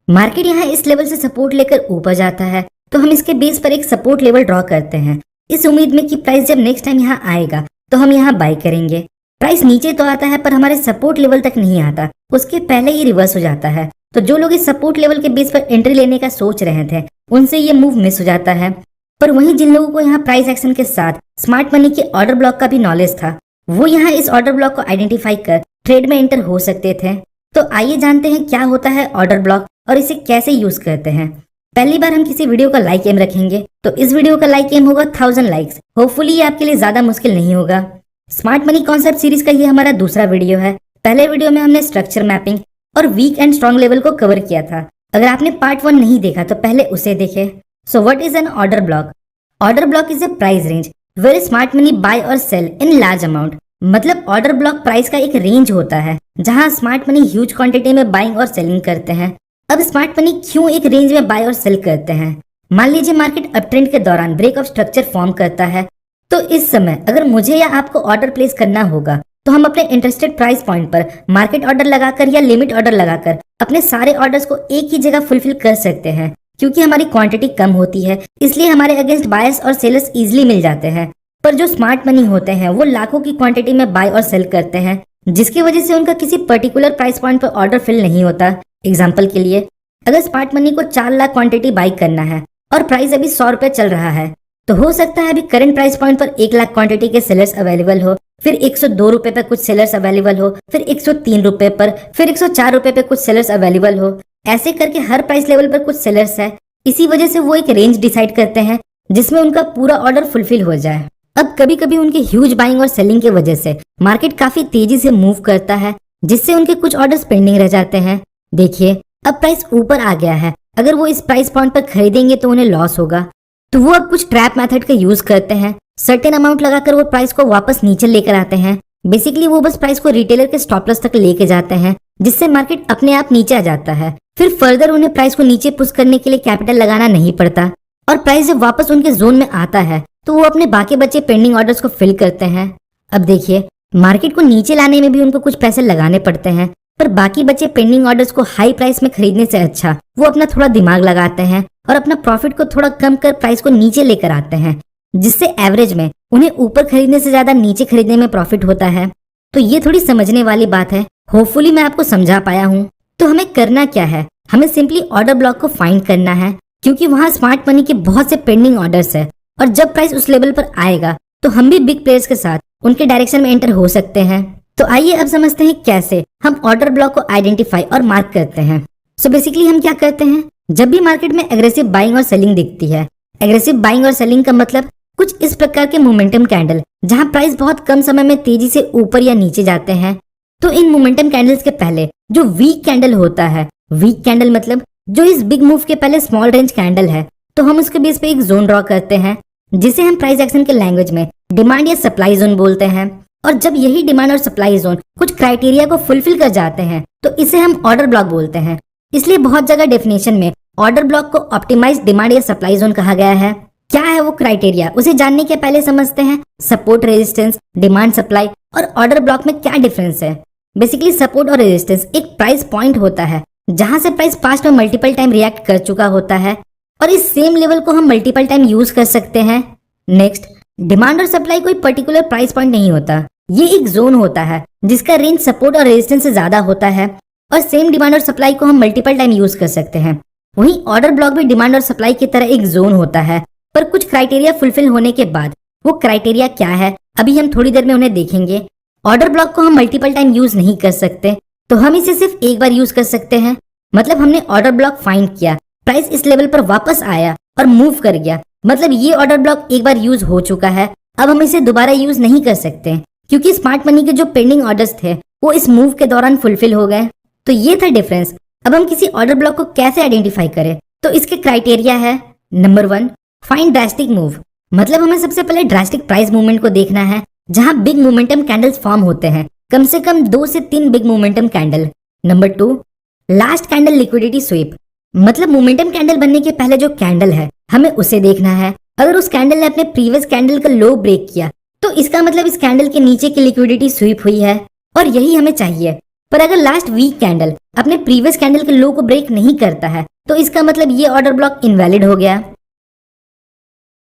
Market यहाँ इस level से सपोर्ट लेकर ऊपर जाता है तो हम इसके बेस पर एक सपोर्ट लेवल ड्रॉ करते हैं, इस उम्मीद में कि प्राइस जब नेक्स्ट टाइम यहाँ आएगा तो हम यहाँ बाय करेंगे। प्राइस नीचे तो आता है पर हमारे सपोर्ट लेवल तक नहीं आता, उसके पहले ही रिवर्स हो जाता है। तो जो लोग इस सपोर्ट लेवल के बेस पर एंट्री लेने का सोच रहे थे उनसे ये मूव मिस हो जाता है। पर वहीं जिन लोगों को यहाँ प्राइस एक्शन के साथ स्मार्ट मनी के ऑर्डर ब्लॉक का भी नॉलेज था, वो यहाँ इस ऑर्डर ब्लॉक को आइडेंटिफाई कर ट्रेड में एंटर हो सकते थे। तो आइए जानते हैं क्या होता है ऑर्डर ब्लॉक और इसे कैसे यूज करते हैं। पहली बार हम किसी वीडियो का लाइक एम रखेंगे तो इस वीडियो का लाइक एम होगा 1000 लाइक्स। होपफुली ये आपके लिए ज्यादा मुश्किल नहीं होगा। स्मार्ट मनी कॉन्सेप्ट सीरीज का ये हमारा दूसरा वीडियो है। पहले वीडियो में हमने स्ट्रक्चर मैपिंग और वीक एंड स्ट्रॉन्ग लेवल को कवर किया था। अगर आपने पार्ट 1 नहीं देखा तो पहले उसे देखें। So what is an order block? Order block is a price range where smart money buy और सेल इन लार्ज अमाउंट। मतलब ऑर्डर ब्लॉक प्राइस का एक रेंज होता है जहां स्मार्ट मनी ह्यूज क्वांटिटी में बाइंग और सेलिंग करते हैं। अब स्मार्ट मनी क्यों एक रेंज में बाय और सेल करते हैं? मान लीजिए मार्केट अपट्रेंड के दौरान ब्रेक ऑफ स्ट्रक्चर फॉर्म करता है, तो इस समय अगर मुझे या आपको ऑर्डर प्लेस करना होगा तो हम अपने इंटरेस्टेड प्राइस पॉइंट पर मार्केट ऑर्डर लगाकर या लिमिट ऑर्डर लगाकर अपने सारे ऑर्डर्स को एक ही जगह फुलफिल कर सकते हैं। क्योंकि हमारी क्वांटिटी कम होती है इसलिए हमारे अगेंस्ट बायर्स और सेलर्स इजिली मिल जाते हैं। पर जो स्मार्ट मनी होते हैं वो लाखों की क्वांटिटी में बाय और सेल करते हैं, जिसकी वजह से उनका किसी पर्टिकुलर प्राइस पॉइंट पर ऑर्डर फिल नहीं होता। एग्जाम्पल के लिए, अगर स्मार्ट मनी को 4 लाख क्वांटिटी बाई करना है और प्राइस अभी 100 रुपए चल रहा है, तो हो सकता है अभी करंट प्राइस पॉइंट पर 1 लाख क्वांटिटी के सेलर्स अवेलेबल हो, फिर 102 रुपए पे कुछ सेलर्स अवेलेबल हो, फिर 103 रुपए पर, फिर 104 रुपए पे कुछ सेलर्स अवेलेबल हो। ऐसे करके हर प्राइस लेवल पर कुछ सेलर्स है। इसी वजह से वो एक रेंज डिसाइड करते हैं जिसमें उनका पूरा ऑर्डर फुलफिल हो जाए। अब कभी कभी उनके ह्यूज बाइंग और सेलिंग की वजह से मार्केट काफी तेजी से मूव करता है, जिससे उनके कुछ ऑर्डर्स पेंडिंग रह जाते हैं। देखिए, अब प्राइस ऊपर आ गया है, अगर वो इस प्राइस पॉइंट पर खरीदेंगे तो उन्हें लॉस होगा, तो वो अब कुछ ट्रैप मेथड का यूज करते हैं। सर्टेन अमाउंट लगाकर वो प्राइस को वापस नीचे लेकर आते हैं। बेसिकली वो बस प्राइस को रिटेलर के स्टॉप लॉस तक लेके जाते हैं, जिससे मार्केट अपने आप नीचे आ जाता है। फिर फर्दर उन्हें प्राइस को नीचे पुश करने के लिए कैपिटल लगाना नहीं पड़ता, और प्राइस जब वापस उनके जोन में आता है तो वो अपने बाकी बचे पेंडिंग ऑर्डर्स को फिल करते हैं। अब देखिए, मार्केट को नीचे लाने में भी उनको कुछ पैसे लगाने पड़ते हैं, पर बाकी बचे पेंडिंग ऑर्डर्स को हाई प्राइस में खरीदने से अच्छा वो अपना थोड़ा दिमाग लगाते हैं और अपना प्रॉफिट को थोड़ा कम कर प्राइस को नीचे लेकर आते हैं, जिससे एवरेज में उन्हें ऊपर खरीदने से ज्यादा नीचे खरीदने में प्रॉफिट होता है। तो ये थोड़ी समझने वाली बात है। होपफुली मैं आपको समझा पाया हूँ। तो हमें करना क्या है? हमें सिंपली ऑर्डर ब्लॉक को फाइंड करना है, क्योंकि वहाँ स्मार्ट मनी के बहुत से पेंडिंग ऑर्डर्स है, और जब प्राइस उस लेवल पर आएगा तो हम भी बिग प्लेयर्स के साथ उनके डायरेक्शन में एंटर हो सकते हैं। तो आइए अब समझते हैं कैसे हम ऑर्डर ब्लॉक को आइडेंटिफाई और मार्क करते हैं। सो बेसिकली हम क्या करते हैं, जब भी मार्केट में एग्रेसिव बाइंग और सेलिंग दिखती है, एग्रेसिव बाइंग और सेलिंग का मतलब कुछ इस प्रकार के मोमेंटम कैंडल जहां प्राइस बहुत कम समय में तेजी से ऊपर या नीचे जाते हैं। तो इन मोमेंटम कैंडल्स के पहले जो वीक कैंडल होता है, वीक कैंडल मतलब जो इस बिग मूव के पहले स्मॉल रेंज कैंडल है, तो हम उसके बेस पे एक जोन ड्रॉ करते हैं, जिसे हम प्राइस एक्शन के लैंग्वेज में डिमांड या सप्लाई जोन बोलते हैं। और जब यही डिमांड और सप्लाई जोन कुछ क्राइटेरिया को फुलफिल कर जाते हैं तो इसे हम ऑर्डर ब्लॉक बोलते हैं। इसलिए बहुत जगह डेफिनेशन में ऑर्डर ब्लॉक को ऑप्टिमाइज्ड डिमांड या सप्लाई जोन कहा गया है। क्या है वो क्राइटेरिया, उसे जानने के पहले समझते हैं सपोर्ट, रेजिस्टेंस, डिमांड, सप्लाई और ऑर्डर ब्लॉक में क्या डिफरेंस है। बेसिकली सपोर्ट और रेजिस्टेंस एक प्राइस पॉइंट होता है जहां से प्राइस पास्ट में मल्टीपल टाइम रिएक्ट कर चुका होता है, और इस सेम लेवल को हम मल्टीपल टाइम यूज कर सकते हैं। नेक्स्ट, डिमांड और सप्लाई कोई पर्टिकुलर प्राइस पॉइंट नहीं होता, ये एक जोन होता है जिसका रेंज सपोर्ट और रेजिस्टेंस से ज्यादा होता है, और सेम डिमांड और सप्लाई को हम मल्टीपल टाइम यूज कर सकते हैं। वहीं ऑर्डर ब्लॉक भी डिमांड और सप्लाई की तरह एक जोन होता है, पर कुछ क्राइटेरिया फुलफिल होने के बाद। वो क्राइटेरिया क्या है अभी हम थोड़ी देर में उन्हें देखेंगे। ऑर्डर ब्लॉक को हम मल्टीपल टाइम यूज नहीं कर सकते, तो हम इसे सिर्फ एक बार यूज कर सकते हैं। मतलब हमने ऑर्डर ब्लॉक फाइंड किया, प्राइस इस लेवल पर वापस आया और मूव कर गया, मतलब ये ऑर्डर ब्लॉक एक बार यूज हो चुका है। अब हम इसे दोबारा यूज नहीं कर सकते, क्योंकि स्मार्ट मनी के जो पेंडिंग ऑर्डर्स थे वो इस मूव के दौरान फुलफिल हो गए। तो ये था डिफरेंस। अब हम किसी ऑर्डर ब्लॉक को कैसे आइडेंटिफाई करें, तो इसके क्राइटेरिया है। Number 1, find drastic move. मतलब हमें सबसे पहले ड्रास्टिक प्राइस मूवमेंट को देखना है जहां बिग मोमेंटम कैंडल्स फॉर्म होते हैं, कम से कम 2 से 3 big momentum candle. Number 2, last candle liquidity SVEEP. मतलब मोमेंटम कैंडल बनने के पहले जो कैंडल है हमें उसे देखना है। अगर उस कैंडल ने अपने प्रीवियस कैंडल का लो ब्रेक किया तो इसका मतलब इस कैंडल के नीचे की लिक्विडिटी स्वीप हुई है, और यही हमें चाहिए। पर अगर लास्ट वीक कैंडल अपने प्रीवियस कैंडल के लो को ब्रेक नहीं करता है तो इसका मतलब ये ऑर्डर ब्लॉक इनवैलिड हो गया।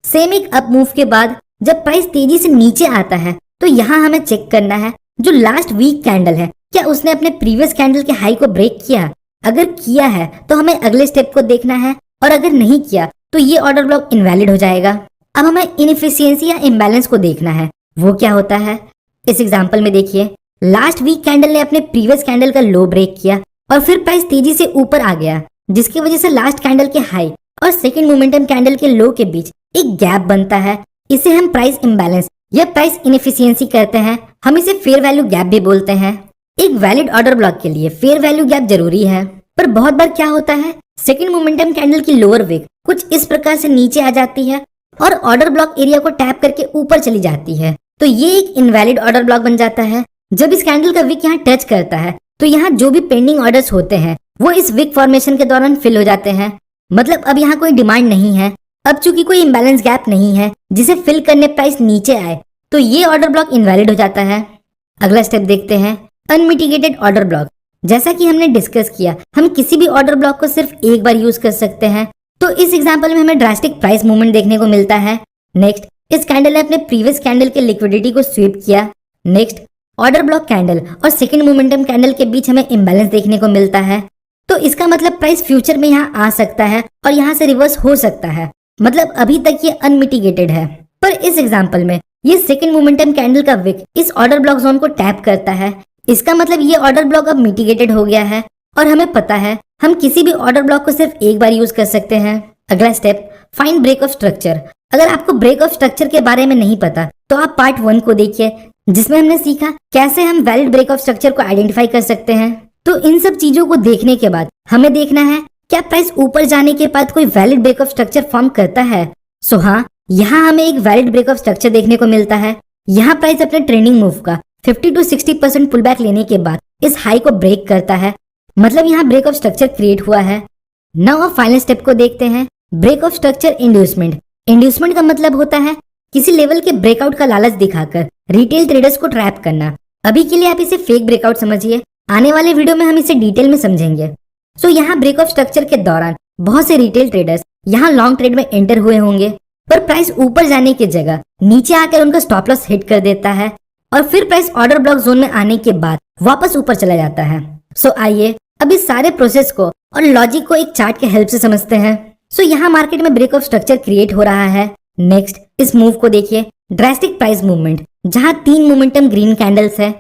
सेम एक अप मूव के बाद जब प्राइस तेजी से नीचे आता है तो यहाँ हमें चेक करना है जो लास्ट वीक कैंडल है क्या उसने अपने प्रीवियस कैंडल के हाई को ब्रेक किया। अगर किया है तो हमें अगले स्टेप को देखना है और अगर नहीं किया तो ये ऑर्डर ब्लॉक इनवैलिड हो जाएगा। अब हमें इनएफिशिएंसी या इम्बैलेंस को देखना है, वो क्या होता है। इस एग्जांपल में देखिए लास्ट वीक कैंडल ने अपने प्रीवियस कैंडल का लो ब्रेक किया और फिर प्राइस तेजी से ऊपर आ गया जिसकी वजह से लास्ट कैंडल के हाई और सेकंड मोमेंटम कैंडल के लो के बीच एक गैप बनता है। इसे हम प्राइस इम्बैलेंस या प्राइस इनएफिशिएंसी कहते हैं। हम इसे फेयर वैल्यू गैप भी बोलते हैं। एक वैलिड ऑर्डर ब्लॉक के लिए फेयर वैल्यू गैप जरूरी है, पर बहुत बार क्या होता है सेकंड मोमेंटम कैंडल की लोअर विक कुछ इस प्रकार से नीचे आ जाती है और ऑर्डर ब्लॉक एरिया को टैप करके ऊपर चली जाती है, तो ये एक इनवैलिड ऑर्डर ब्लॉक बन जाता है। जब इस कैंडल का विक यहाँ टच करता है तो यहाँ जो भी पेंडिंग ऑर्डर्स होते हैं वो इस विक फॉर्मेशन के दौरान फिल हो जाते हैं। मतलब अब यहाँ कोई डिमांड नहीं है। अब चूंकि कोई इम्बैलेंस गैप नहीं है जिसे फिल करने प्राइस नीचे आए तो ये ऑर्डर ब्लॉक इनवैलिड हो जाता है। अगला स्टेप देखते हैं अनमिटिगेटेड ऑर्डर ब्लॉक। जैसा कि हमने डिस्कस किया हम किसी भी ऑर्डर ब्लॉक को सिर्फ एक बार यूज कर सकते हैं, तो इस एग्जांपल में हमें ड्रास्टिक प्राइस मूवमेंट देखने को मिलता है। नेक्स्ट इस कैंडल ने अपने प्रीवियस कैंडल के लिक्विडिटी को स्वीप किया। नेक्स्ट ऑर्डर ब्लॉक कैंडल और सेकंड मोमेंटम कैंडल के बीच हमें इम्बैलेंस देखने को मिलता है, तो इसका मतलब प्राइस फ्यूचर में यहाँ आ सकता है और यहाँ से रिवर्स हो सकता है। मतलब अभी तक ये अनमिटिगेटेड है, पर इस एग्जांपल में ये सेकंड मोमेंटम कैंडल का विक इस ऑर्डर ब्लॉक जोन को टैप करता है। इसका मतलब ये ऑर्डर ब्लॉक अब मिटिगेटेड हो गया है और हमें पता है हम किसी भी ऑर्डर ब्लॉक को सिर्फ एक बार यूज कर सकते हैं। अगला step find break of structure. अगर आपको ब्रेक ऑफ स्ट्रक्चर के बारे में नहीं पता तो आप पार्ट 1 को देखिए जिसमें हमने सीखा कैसे हम वैलिड ब्रेक ऑफ स्ट्रक्चर को आइडेंटिफाई कर सकते हैं। तो इन सब चीजों को देखने के बाद हमें देखना है क्या प्राइस ऊपर जाने के बाद कोई valid break of structure form करता है। सो हाँ, यहाँ हमें एक वैलिड ब्रेक ऑफ स्ट्रक्चर देखने को मिलता है। यहाँ प्राइस अपने ट्रेंडिंग मूव का 50 to 60% पुल बैक लेने के बाद इस हाई को ब्रेक करता है, मतलब यहाँ ब्रेक ऑफ स्ट्रक्चर क्रिएट हुआ है। नाउ अब फाइनल स्टेप को देखते हैं break of structure inducement. Inducement का मतलब होता है किसी लेवल के ब्रेकआउट का लालच दिखाकर रिटेल ट्रेडर्स को ट्रैप करना। अभी के लिए आप इसे फेक ब्रेकआउट समझिए, आने वाले वीडियो में हम इसे डिटेल में समझेंगे। सो यहाँ ब्रेक ऑफ स्ट्रक्चर के दौरान बहुत से रिटेल ट्रेडर्स यहाँ लॉन्ग ट्रेड में एंटर हुए होंगे, पर प्राइस ऊपर जाने की जगह नीचे आकर उनका स्टॉप लॉस हिट कर देता है और फिर प्राइस ऑर्डर ब्लॉक जोन में आने के बाद वापस ऊपर चला जाता है। सो आइए अब इस सारे प्रोसेस को और लॉजिक को एक चार्ट के हेल्प से समझते हैं। सो यहाँ मार्केट में ब्रेक ऑफ स्ट्रक्चर क्रिएट हो रहा है। नेक्स्ट इस मूव को देखिए ड्रास्टिक प्राइस मूवमेंट जहाँ 3 मोमेंटम ग्रीन कैंडल्स है।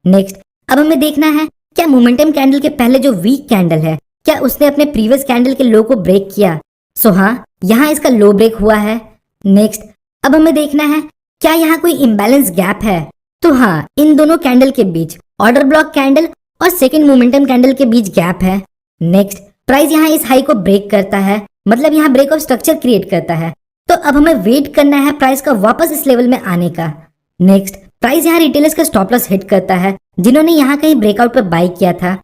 नेक्स्ट अब हमें देखना है क्या मोमेंटम कैंडल के पहले जो वीक कैंडल है क्या उसने अपने प्रीवियस कैंडल के लो को ब्रेक किया। सो हाँ, यहाँ इसका लो ब्रेक हुआ है। नेक्स्ट अब हमें देखना है क्या यहाँ कोई इम्बैलेंस गैप है। तो हाँ, इन दोनों कैंडल के बीच ऑर्डर ब्लॉक कैंडल और सेकंड मोमेंटम कैंडल के बीच गैप है। नेक्स्ट प्राइस यहाँ इस हाई को ब्रेक करता है, मतलब यहाँ ब्रेक ऑफ स्ट्रक्चर क्रिएट करता है। तो अब हमें वेट करना है प्राइस का वापस इस लेवल में आने का। नेक्स्ट प्राइस यहाँ रिटेलर्स का स्टॉप लॉस हिट करता है जिन्होंने यहाँ कहीं ब्रेकआउट पर बाई किया था,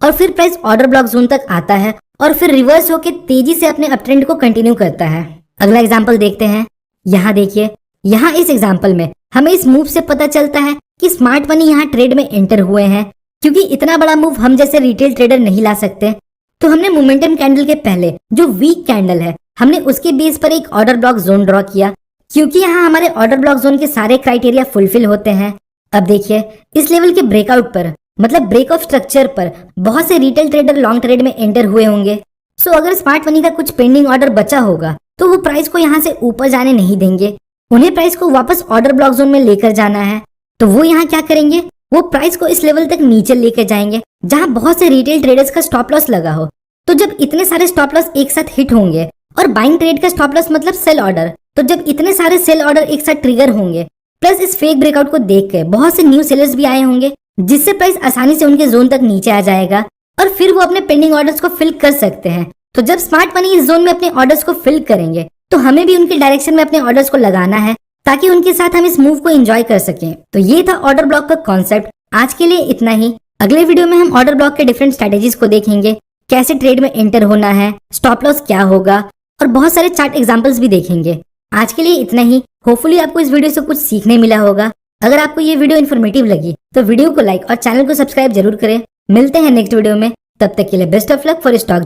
और फिर प्राइस ऑर्डर ब्लॉक जोन तक आता है और फिर रिवर्स होकर तेजी से अपने अपट्रेंड को कंटिन्यू करता है। अगला एग्जांपल देखते हैं। यहाँ देखिए, यहाँ इस एग्जांपल में हमें इस मूव से पता चलता है कि स्मार्ट मनी यहाँ ट्रेड में एंटर हुए हैं। क्योंकि इतना बड़ा मूव हम जैसे रिटेल ट्रेडर नहीं ला सकते, तो हमने मोमेंटम कैंडल के पहले जो वीक कैंडल है हमने उसके बेस पर एक ऑर्डर ब्लॉक जोन ड्रॉ किया, क्योंकि यहाँ हमारे ऑर्डर ब्लॉक जोन के सारे क्राइटेरिया फुलफिल होते हैं। अब देखिए इस लेवल के ब्रेकआउट पर, मतलब ब्रेक ऑफ स्ट्रक्चर पर बहुत से रिटेल ट्रेडर लॉन्ग ट्रेड में एंटर हुए होंगे। सो अगर स्मार्ट मनी का कुछ पेंडिंग ऑर्डर बचा होगा तो वो प्राइस को यहाँ से ऊपर जाने नहीं देंगे। उन्हें प्राइस को वापस ऑर्डर ब्लॉक जोन में लेकर जाना है, तो वो यहाँ क्या करेंगे, वो प्राइस को इस लेवल तक नीचे लेकर जाएंगे जहाँ बहुत से रिटेल ट्रेडर्स का स्टॉप लॉस लगा हो। तो जब इतने सारे स्टॉप लॉस एक साथ हिट होंगे, और बाइंग ट्रेड का स्टॉप लॉस मतलब सेल ऑर्डर, तो जब इतने सारे सेल ऑर्डर एक साथ ट्रिगर होंगे, प्लस इस फेक ब्रेकआउट को देख के बहुत से न्यू सेलर्स भी आए होंगे, जिससे प्राइस आसानी से उनके जोन तक नीचे आ जाएगा और फिर वो अपने पेंडिंग ऑर्डर्स को फिल कर सकते हैं। तो जब स्मार्ट मनी इस जोन में अपने ऑर्डर्स को फिल करेंगे तो हमें भी उनके डायरेक्शन में अपने ऑर्डर्स को लगाना है ताकि उनके साथ हम इस मूव को एंजॉय कर सकें। तो ये था ऑर्डर ब्लॉक का कॉन्सेप्ट। आज के लिए इतना ही। अगले वीडियो में हम ऑर्डर ब्लॉक के डिफरेंट स्ट्रेटेजीज को देखेंगे, कैसे ट्रेड में एंटर होना है, स्टॉप लॉस क्या होगा, और बहुत सारे चार्ट एग्जांपल्स भी देखेंगे। आज के लिए इतना ही। होपफुली आपको इस वीडियो से कुछ सीखने मिला होगा। अगर आपको ये वीडियो इन्फॉर्मेटिव लगी तो वीडियो को लाइक और चैनल को सब्सक्राइब जरूर करें। मिलते हैं नेक्स्ट वीडियो में, तब तक के लिए best of luck for stock.